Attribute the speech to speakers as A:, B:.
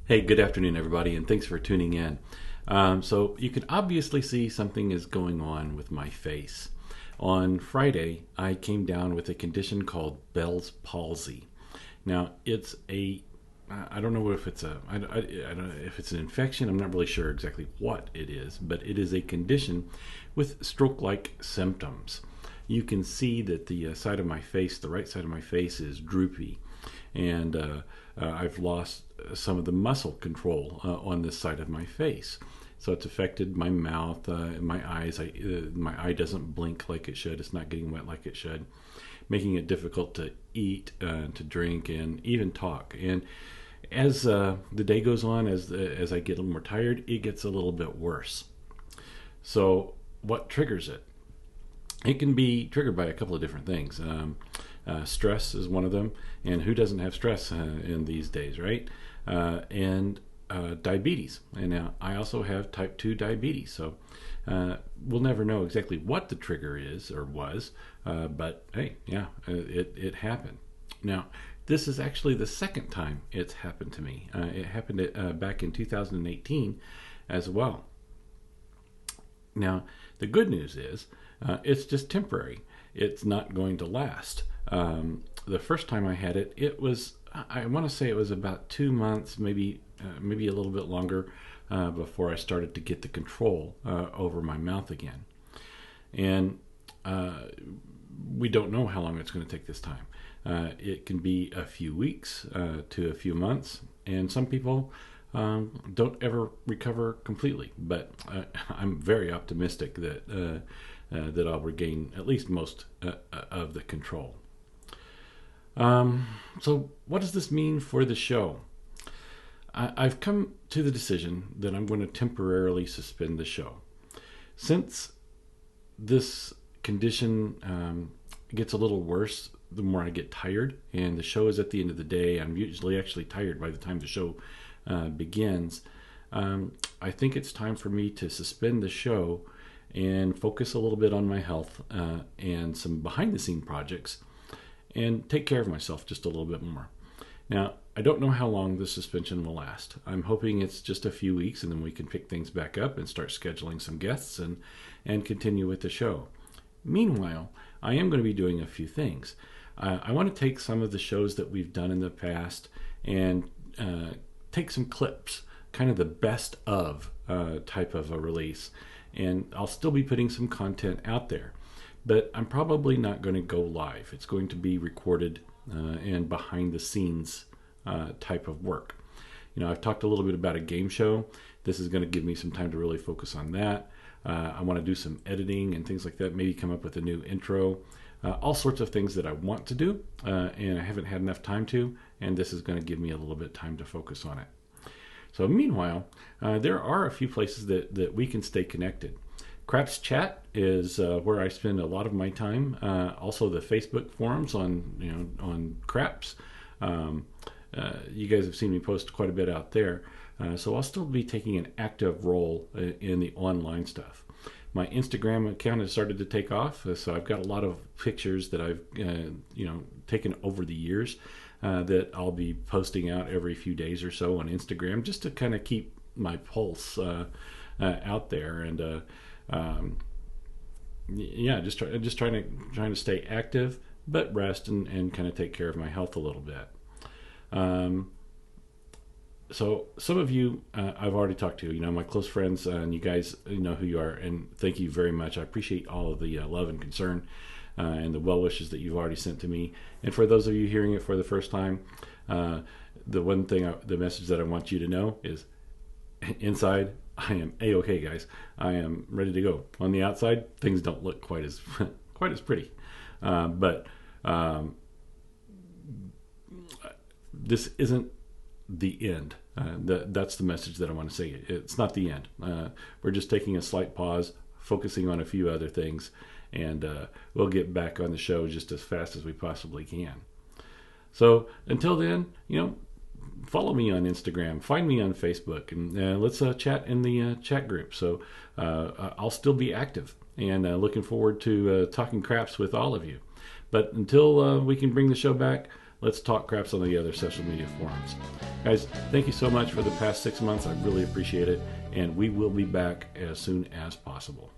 A: Hey, good afternoon, everybody, and thanks for tuning in. So you can obviously see something is going on with my face. On Friday, I came down with a condition called Bell's palsy. Now, it's a I don't know if it's I don't know if it's an infection. I'm not really sure exactly what it is, but it is a condition with stroke-like symptoms. You can see that the side of my face, the right side of my face, is droopy, and I've lost some of the muscle control on this side of my face. So it's affected my mouth, my eyes. My eye doesn't blink like it should. It's not getting wet like it should, making it difficult to eat, to drink, and even talk. And as the day goes on, as I get a little more tired, it gets a little bit worse. So what triggers it? It can be triggered by a couple of different things. Stress is one of them, and who doesn't have stress in these days, right? And diabetes. And now I also have type 2 diabetes, so we'll never know exactly what the trigger is or was, but hey, yeah, it happened. Now, this is actually the second time it's happened to me. It happened back in 2018 as well. Now, the good news is it's just temporary. It's not going to last. The first time I had it, I want to say it was about 2 months, maybe a little bit longer, before I started to get the control over my mouth again. And we don't know how long it's going to take this time. It can be a few weeks to a few months, and some people don't ever recover completely. But I'm very optimistic that I'll regain at least most of the control. So what does this mean for the show? I've come to the decision that I'm going to temporarily suspend the show. Since this condition gets a little worse the more I get tired, and the show is at the end of the day. I'm usually actually tired by the time the show begins. I think it's time for me to suspend the show and focus a little bit on my health and some behind-the-scene projects, and take care of myself just a little bit more. Now, I don't know how long the suspension will last. I'm hoping it's just a few weeks, and then we can pick things back up and start scheduling some guests and continue with the show. Meanwhile, I am going to be doing a few things. I want to take some of the shows that we've done in the past and take some clips, kind of the best of type of a release, and I'll still be putting some content out there. But I'm probably not going to go live. It's going to be recorded and behind the scenes type of work. You know, I've talked a little bit about a game show. This is going to give me some time to really focus on that. I want to do some editing and things like that, maybe come up with a new intro, all sorts of things that I want to do, and I haven't had enough time to, and this is going to give me a little bit of time to focus on it. So meanwhile, there are a few places that we can stay connected. Craps Chat is where I spend a lot of my time. Also, the Facebook forums on Craps. You guys have seen me post quite a bit out there, so I'll still be taking an active role in the online stuff. My Instagram account has started to take off, so I've got a lot of pictures that I've taken over the years that I'll be posting out every few days or so on Instagram, just to kind of keep my pulse out there and. Just trying to stay active, but rest and kind of take care of my health a little bit. So some of you I've already talked to, my close friends, and you guys know who you are, and thank you very much. I appreciate all of the love and concern and the well wishes that you've already sent to me. And for those of you hearing it for the first time, the message that I want you to know is, inside, I am A-okay, guys. I am ready to go. On the outside, things don't look quite as pretty, but this isn't the end. That's the message that I want to say. It's not the end. We're just taking a slight pause, focusing on a few other things, and we'll get back on the show just as fast as we possibly can. So until then, follow me on Instagram, find me on Facebook, and let's chat in the chat group. So I'll still be active, and looking forward to talking craps with all of you. But until we can bring the show back, let's talk craps on the other social media forums. Guys, thank you so much for the past 6 months. I really appreciate it. And we will be back as soon as possible.